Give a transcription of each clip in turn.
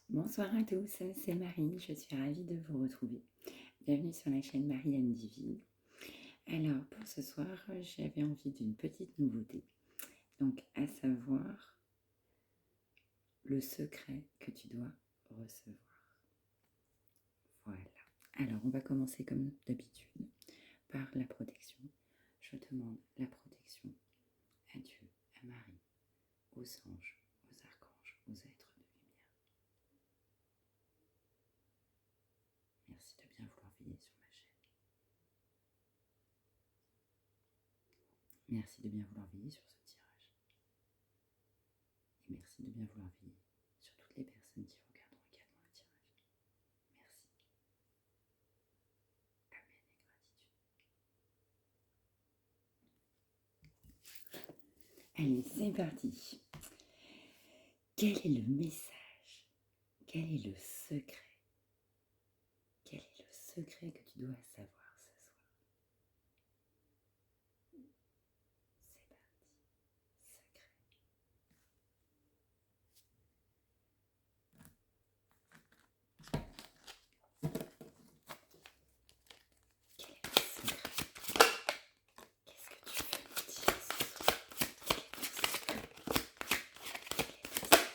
Bonsoir à tous, c'est Marie, je suis ravie de vous retrouver. Bienvenue sur la chaîne Marie-Anne Divine. Alors pour ce soir, j'avais envie d'une petite nouveauté, donc à savoir le secret que tu dois recevoir. Voilà. Alors on va commencer comme d'habitude par la protection. Je demande la protection à Dieu, à Marie, aux anges, aux archanges, aux êtres de lumière. Merci de bien vouloir veiller sur ma chaîne. Merci de bien vouloir veiller sur ce tirage. Et merci de bien vouloir veiller sur toutes les personnes qui regarderont également le tirage. Merci. Amen et gratitude. Allez, c'est parti. Quel est le message? Quel est le secret? Quel est le secret que tu dois savoir ce soir? C'est parti. Secret. Quel est le secret? Qu'est-ce que tu veux me dire ce soir? Quel est ton secret? Quel est ton secret? Quel est ton secret?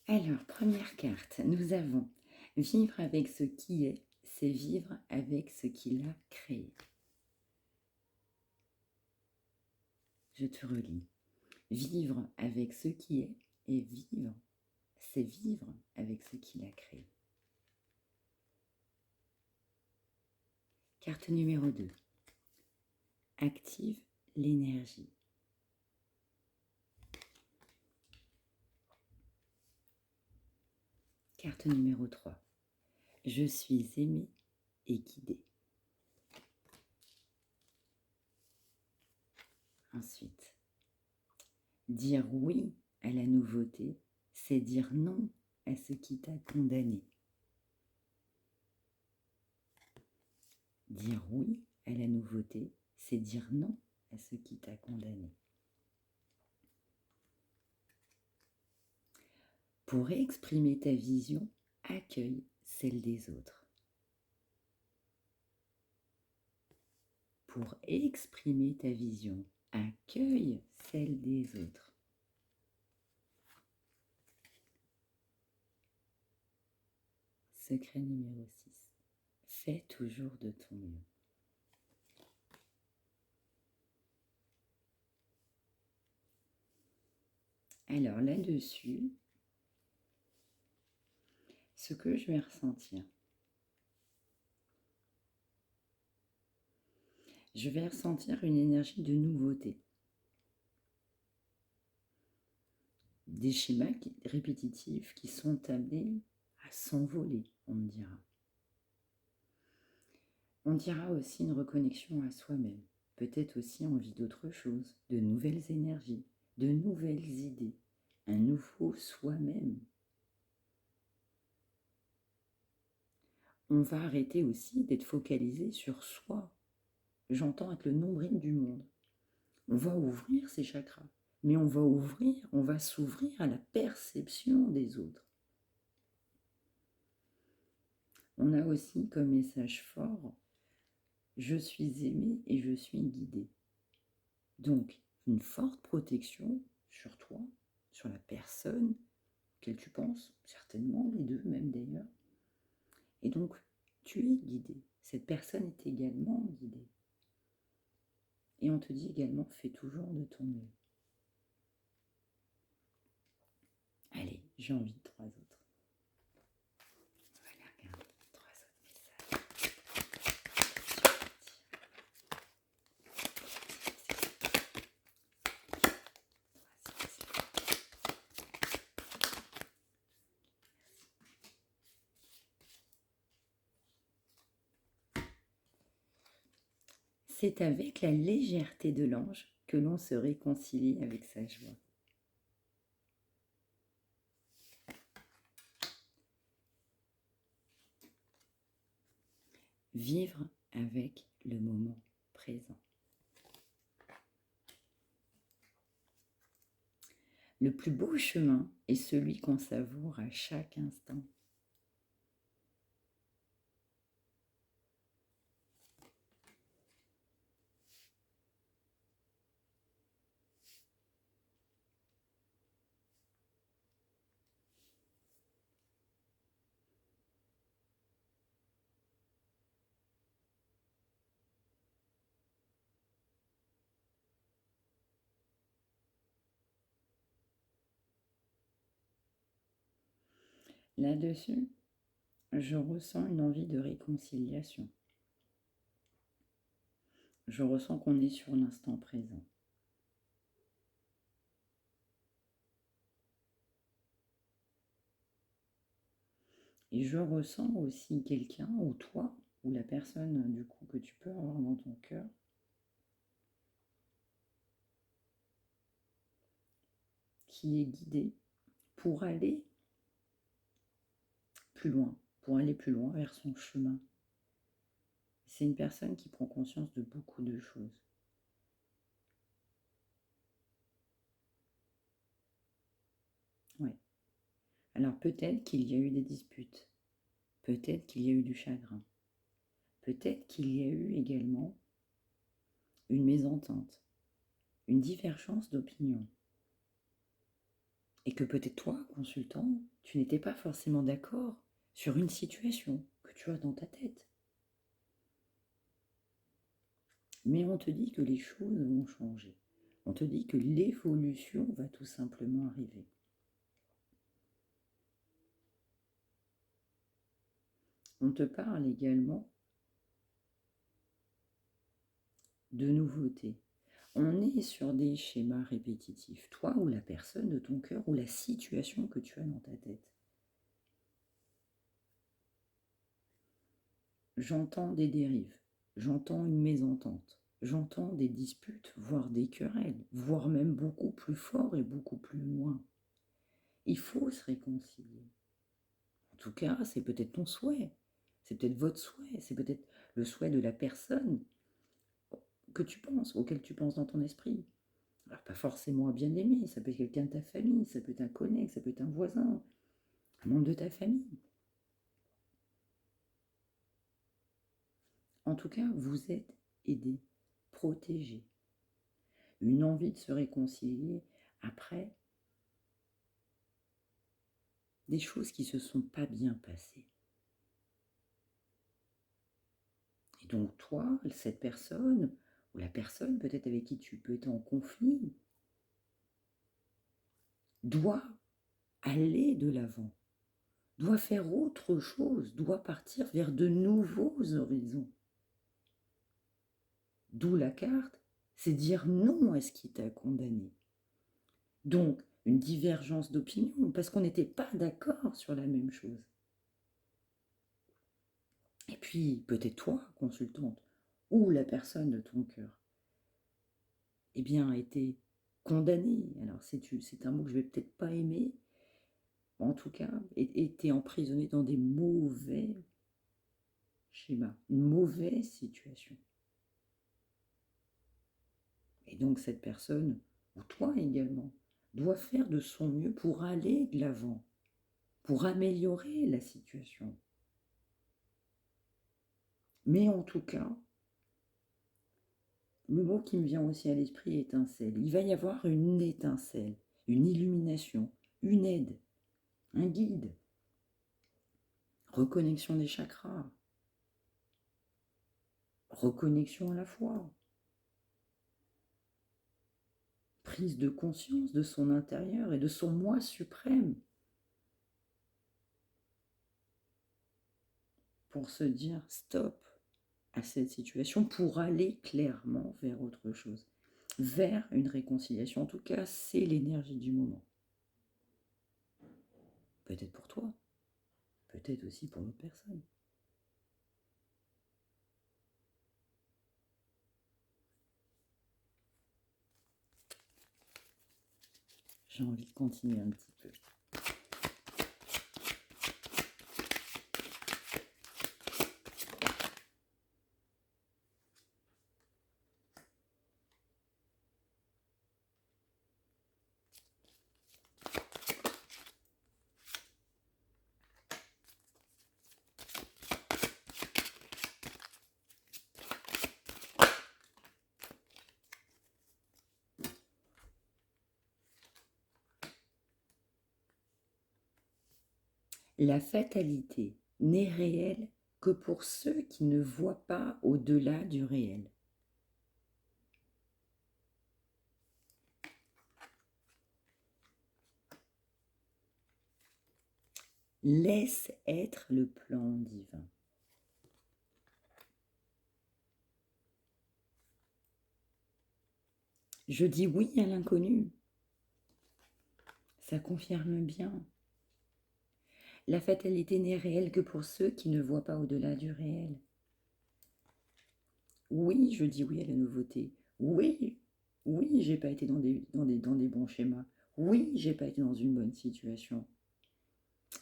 Alors, première carte, nous avons vivre avec ce qui est, c'est vivre avec ce qu'il a créé. Je te relis. Vivre avec ce qui est et vivre, c'est vivre avec ce qu'il a créé. Carte numéro 2. Active l'énergie. Carte numéro 3. Je suis aimé et guidé. Ensuite, dire oui à la nouveauté, c'est dire non à ce qui t'a condamné. Dire oui à la nouveauté, c'est dire non à ce qui t'a condamné. Pour exprimer ta vision, accueille celle des autres. Pour exprimer ta vision, accueille celle des autres. Secret numéro 6. Fais toujours de ton mieux. Alors là-dessus, ce que je vais ressentir, je vais ressentir une énergie de nouveauté. Des schémas répétitifs qui sont amenés à s'envoler, on me dira. On dira aussi une reconnexion à soi-même, peut-être aussi envie d'autre chose, de nouvelles énergies, de nouvelles idées, un nouveau soi-même. On va arrêter aussi d'être focalisé sur soi. J'entends être le nombril du monde. On va ouvrir ces chakras, mais on va s'ouvrir à la perception des autres. On a aussi comme message fort, je suis aimé et je suis guidé. Donc, une forte protection sur toi, sur la personne auquel tu penses, certainement les deux même d'ailleurs. Et donc, tu es guidé. Cette personne est également guidée. Et on te dit également, fais toujours de ton mieux. Allez, j'ai envie de 3 autres. Voilà, regarde, C'est avec la légèreté de l'ange que l'on se réconcilie avec sa joie. Vivre avec le moment présent. Le plus beau chemin est celui qu'on savoure à chaque instant. Là-dessus, je ressens une envie de réconciliation. Je ressens qu'on est sur l'instant présent. Et je ressens aussi quelqu'un, ou toi, ou la personne du coup que tu peux avoir dans ton cœur, qui est guidé pour aller plus loin, vers son chemin. C'est une personne qui prend conscience de beaucoup de choses. Ouais. Alors peut-être qu'il y a eu des disputes, peut-être qu'il y a eu du chagrin, peut-être qu'il y a eu également une mésentente, une divergence d'opinion. Et que peut-être toi, consultant, tu n'étais pas forcément d'accord sur une situation que tu as dans ta tête. Mais on te dit que les choses vont changer. On te dit que l'évolution va tout simplement arriver. On te parle également de nouveautés. On est sur des schémas répétitifs, toi ou la personne de ton cœur ou la situation que tu as dans ta tête. J'entends des dérives, j'entends une mésentente, j'entends des disputes, voire des querelles, voire même beaucoup plus fort et beaucoup plus loin. Il faut se réconcilier. En tout cas, c'est peut-être ton souhait, c'est peut-être votre souhait, c'est peut-être le souhait de la personne que tu penses, auquel tu penses dans ton esprit. Alors pas forcément à bien aimer, ça peut être quelqu'un de ta famille, ça peut être un collègue, ça peut être un voisin, un membre de ta famille. En tout cas, vous êtes aidé, protégé. Une envie de se réconcilier après des choses qui ne se sont pas bien passées. Et donc toi, cette personne, ou la personne peut-être avec qui tu peux être en conflit, doit aller de l'avant, doit faire autre chose, doit partir vers de nouveaux horizons. D'où la carte, c'est dire non à ce qui t'a condamné. Donc, une divergence d'opinion, parce qu'on n'était pas d'accord sur la même chose. Et puis, peut-être toi, consultante, ou la personne de ton cœur, eh bien, a été condamnée. Alors, c'est un mot que je vais peut-être pas aimer, en tout cas, été emprisonné dans des mauvais schémas, une mauvaise situation. Et donc, cette personne, ou toi également, doit faire de son mieux pour aller de l'avant, pour améliorer la situation. Mais en tout cas, le mot qui me vient aussi à l'esprit est étincelle. Il va y avoir une étincelle, une illumination, une aide, un guide, reconnexion des chakras, reconnexion à la foi, prise de conscience de son intérieur et de son moi suprême, pour se dire stop à cette situation, pour aller clairement vers autre chose, vers une réconciliation. En tout cas, c'est l'énergie du moment. Peut-être pour toi, peut-être aussi pour l'autre personne. J'ai envie de continuer un petit peu. La fatalité n'est réelle que pour ceux qui ne voient pas au-delà du réel. Laisse être le plan divin. Je dis oui à l'inconnu. Ça confirme bien. La fatalité n'est réelle que pour ceux qui ne voient pas au-delà du réel. Oui, je dis oui à la nouveauté. Oui, j'ai pas été dans des bons schémas. Oui, j'ai pas été dans une bonne situation.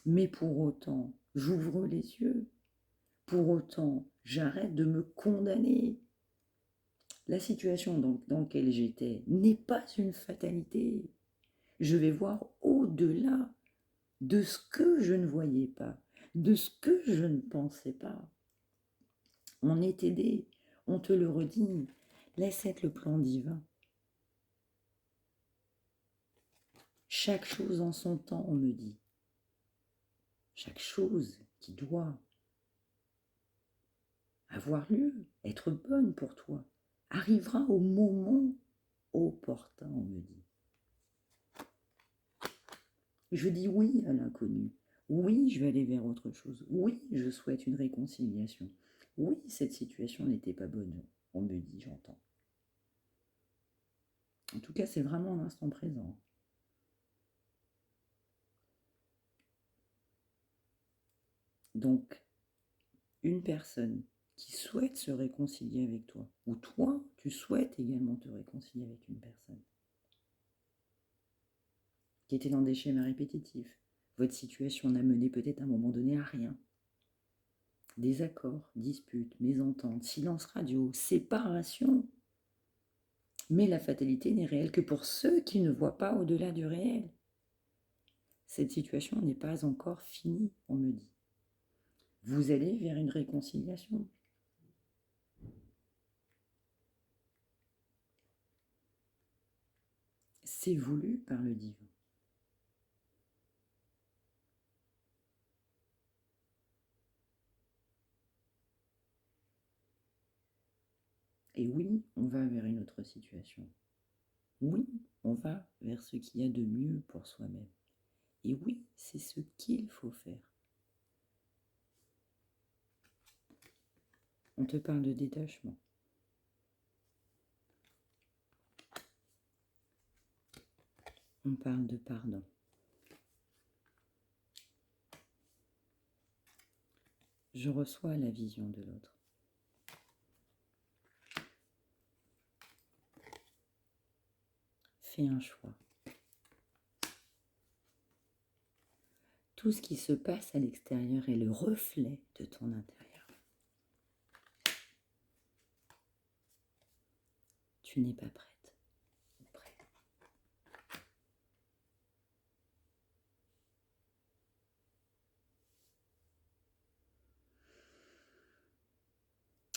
Mais pour autant, j'ouvre les yeux. Pour autant, j'arrête de me condamner. La situation dans laquelle j'étais n'est pas une fatalité. Je vais voir au-delà de ce que je ne voyais pas, de ce que je ne pensais pas. On est aidé, on te le redit, laisse être le plan divin. Chaque chose en son temps, on me dit. Chaque chose qui doit avoir lieu, être bonne pour toi, arrivera au moment opportun, on me dit. Je dis oui à l'inconnu. Oui, je vais aller vers autre chose. Oui, je souhaite une réconciliation. Oui, cette situation n'était pas bonne. On me dit, j'entends. En tout cas, c'est vraiment l'instant présent. Donc, une personne qui souhaite se réconcilier avec toi, ou toi, tu souhaites également te réconcilier avec une personne qui était dans des schémas répétitifs. Votre situation n'a mené peut-être à un moment donné à rien. Désaccords, disputes, mésententes, silence radio, séparation. Mais la fatalité n'est réelle que pour ceux qui ne voient pas au-delà du réel. Cette situation n'est pas encore finie, on me dit. Vous allez vers une réconciliation. C'est voulu par le divin. Et oui, on va vers une autre situation. Oui, on va vers ce qu'il y a de mieux pour soi-même. Et oui, c'est ce qu'il faut faire. On te parle de détachement. On parle de pardon. Je reçois la vision de l'autre. Fais un choix. Tout ce qui se passe à l'extérieur est le reflet de ton intérieur. Tu n'es pas prête ou prêt.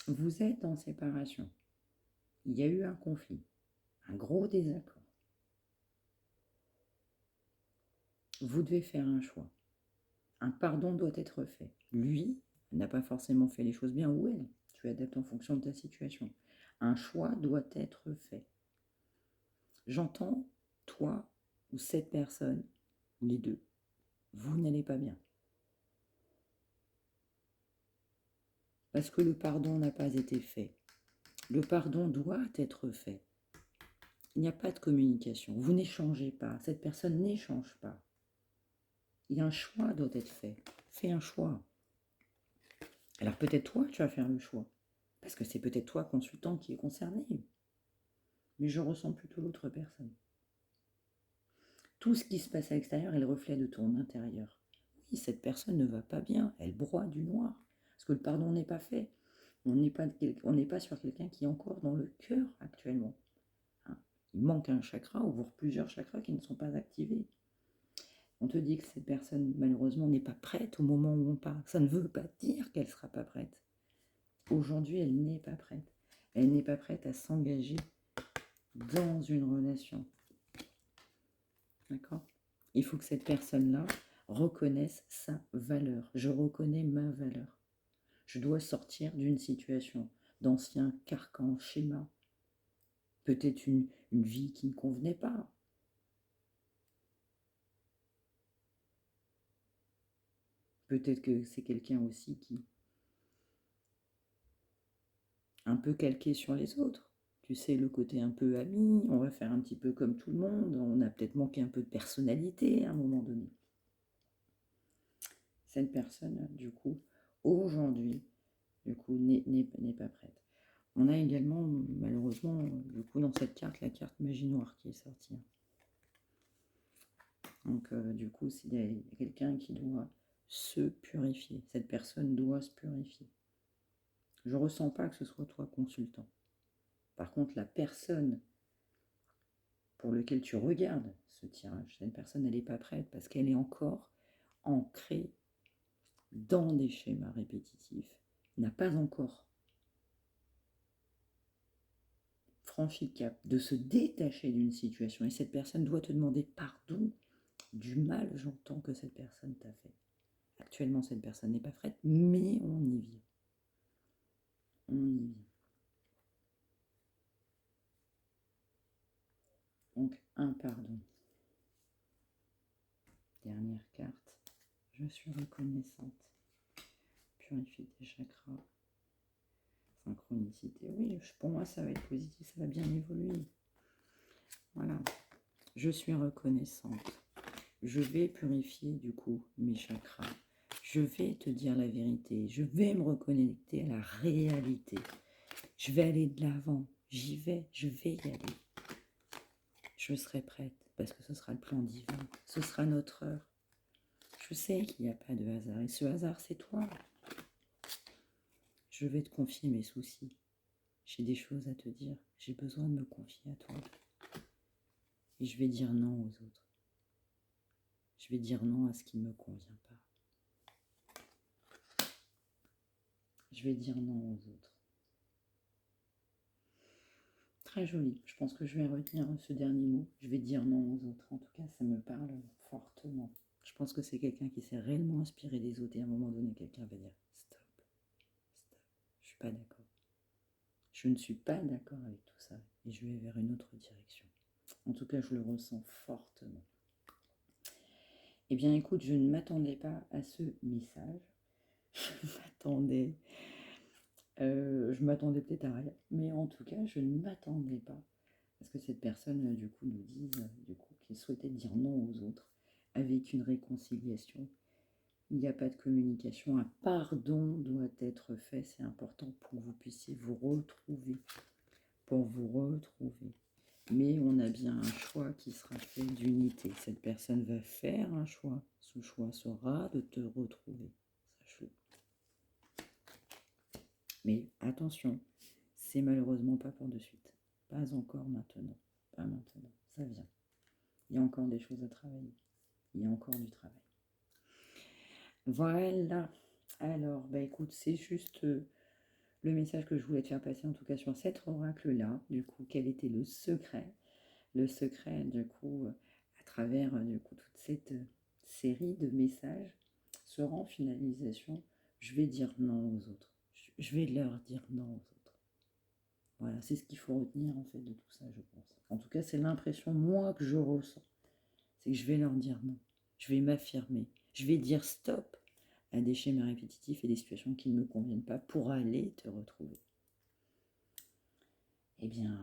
Vous êtes en séparation. Il y a eu un conflit, un gros désaccord. Vous devez faire un choix. Un pardon doit être fait. Lui n'a pas forcément fait les choses bien, ou elle. Tu adaptes en fonction de ta situation. Un choix doit être fait. J'entends, toi ou cette personne, les deux, vous n'allez pas bien. Parce que le pardon n'a pas été fait. Le pardon doit être fait. Il n'y a pas de communication. Vous n'échangez pas. Cette personne n'échange pas. Il y a un choix doit être fait. Fais un choix. Alors peut-être toi, tu vas faire le choix. Parce que c'est peut-être toi, consultant, qui est concerné. Mais je ressens plutôt l'autre personne. Tout ce qui se passe à l'extérieur est le reflet de ton intérieur. Oui, cette personne ne va pas bien, elle broie du noir, parce que le pardon n'est pas fait. On n'est pas sur quelqu'un qui est encore dans le cœur actuellement. Hein. Il manque un chakra, ou voire plusieurs chakras qui ne sont pas activés. On te dit que cette personne, malheureusement, n'est pas prête au moment où on parle. Ça ne veut pas dire qu'elle ne sera pas prête. Aujourd'hui, elle n'est pas prête. Elle n'est pas prête à s'engager dans une relation. D'accord ? Il faut que cette personne-là reconnaisse sa valeur. Je reconnais ma valeur. Je dois sortir d'une situation, d'anciens carcans, schémas. Peut-être une vie qui ne convenait pas. Peut-être que c'est quelqu'un aussi qui est un peu calqué sur les autres. Tu sais, le côté un peu ami, on va faire un petit peu comme tout le monde, on a peut-être manqué un peu de personnalité à un moment donné. Cette personne, du coup, aujourd'hui, du coup, n'est pas prête. On a également, malheureusement, du coup, dans cette carte, la carte magie noire qui est sortie. Donc, du coup, s'il y a quelqu'un qui doit se purifier, cette personne doit se purifier. Je ne ressens pas que ce soit toi consultant. Par contre, la personne pour laquelle tu regardes ce tirage, cette personne, elle n'est pas prête parce qu'elle est encore ancrée dans des schémas répétitifs, n'a pas encore franchi le cap de se détacher d'une situation. Et cette personne doit te demander pardon du mal, j'entends, que cette personne t'a fait. Actuellement, cette personne n'est pas prête, mais on y vient. On y vient. Donc, un pardon. Dernière carte. Je suis reconnaissante. Purifier tes chakras. Synchronicité. Oui, pour moi, ça va être positif, ça va bien évoluer. Voilà. Je suis reconnaissante. Je vais purifier, du coup, mes chakras. Je vais te dire la vérité. Je vais me reconnecter à la réalité. Je vais aller de l'avant. J'y vais. Je vais y aller. Je serai prête parce que ce sera le plan divin. Ce sera notre heure. Je sais qu'il n'y a pas de hasard. Et ce hasard, c'est toi. Je vais te confier mes soucis. J'ai des choses à te dire. J'ai besoin de me confier à toi. Et je vais dire non aux autres. Je vais dire non à ce qui ne me convient pas. Je vais dire non aux autres. Très joli. Je pense que je vais retenir ce dernier mot. Je vais dire non aux autres. En tout cas, ça me parle fortement. Je pense que c'est quelqu'un qui s'est réellement inspiré des autres et à un moment donné, quelqu'un va dire stop, stop. Je suis pas d'accord. Je ne suis pas d'accord avec tout ça et je vais vers une autre direction. En tout cas, je le ressens fortement. Eh bien, écoute, je ne m'attendais pas à ce message. Je m'attendais peut-être à rien, mais en tout cas, je ne m'attendais pas à ce que cette personne, du coup, nous dise qu'il souhaitait dire non aux autres avec une réconciliation. Il n'y a pas de communication, un pardon doit être fait, c'est important pour que vous puissiez vous retrouver, Mais on a bien un choix qui sera fait d'unité. Cette personne va faire un choix. Ce choix sera de te retrouver. Sache-le. Mais attention, c'est malheureusement pas pour de suite. Pas encore maintenant. Pas maintenant. Ça vient. Il y a encore des choses à travailler. Il y a encore du travail. Voilà. Alors, bah écoute, c'est juste le message que je voulais te faire passer, en tout cas sur cet oracle-là. Du coup, quel était le secret? Le secret, du coup, à travers du coup, toute cette série de messages, sera en finalisation. Je vais dire non aux autres. Je vais leur dire non aux autres. Voilà, c'est ce qu'il faut retenir en fait de tout ça, je pense. En tout cas, c'est l'impression, moi, que je ressens. C'est que je vais leur dire non. Je vais m'affirmer. Je vais dire stop à des schémas répétitifs et des situations qui ne me conviennent pas pour aller te retrouver. Eh bien,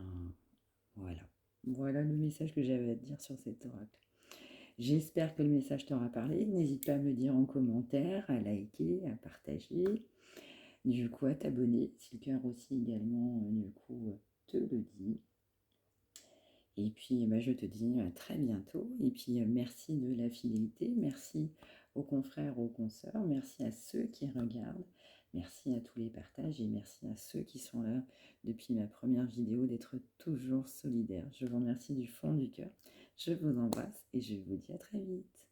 voilà. Voilà le message que j'avais à te dire sur cet oracle. J'espère que le message t'aura parlé. N'hésite pas à me dire en commentaire, à liker, à partager, du coup à t'abonner si le cœur aussi également, du coup, te le dit. Et puis, bah, je te dis à très bientôt. Et puis, merci de la fidélité. Merci aux confrères, aux consoeurs. Merci à ceux qui regardent. Merci à tous les partages et merci à ceux qui sont là depuis ma première vidéo d'être toujours solidaires. Je vous remercie du fond du cœur. Je vous embrasse et je vous dis à très vite.